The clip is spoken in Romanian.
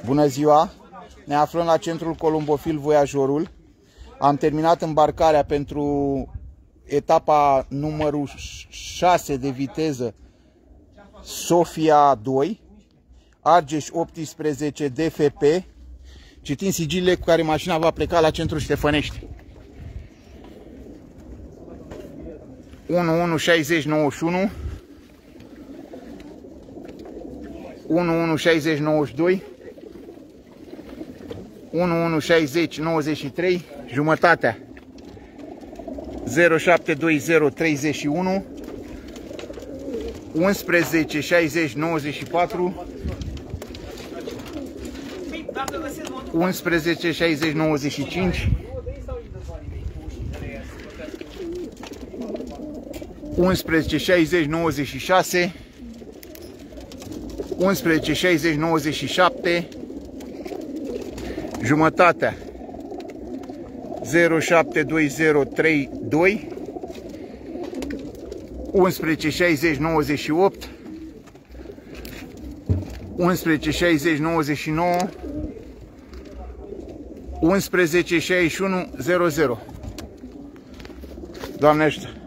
Bună ziua! Ne aflăm la centrul Columbofil Voiajorul. Am terminat îmbarcarea pentru etapa numărul 6 de viteză Sofia 2, Argeș 18 DFP. Citim sigilele cu care mașina va pleca la centrul Ștefănești. 116091, 116092, 116093, jumătatea 072031, 116094, 116095, 116096, 116097, jumătatea 072032, 116098, 116099, 116100. Doamne ajută!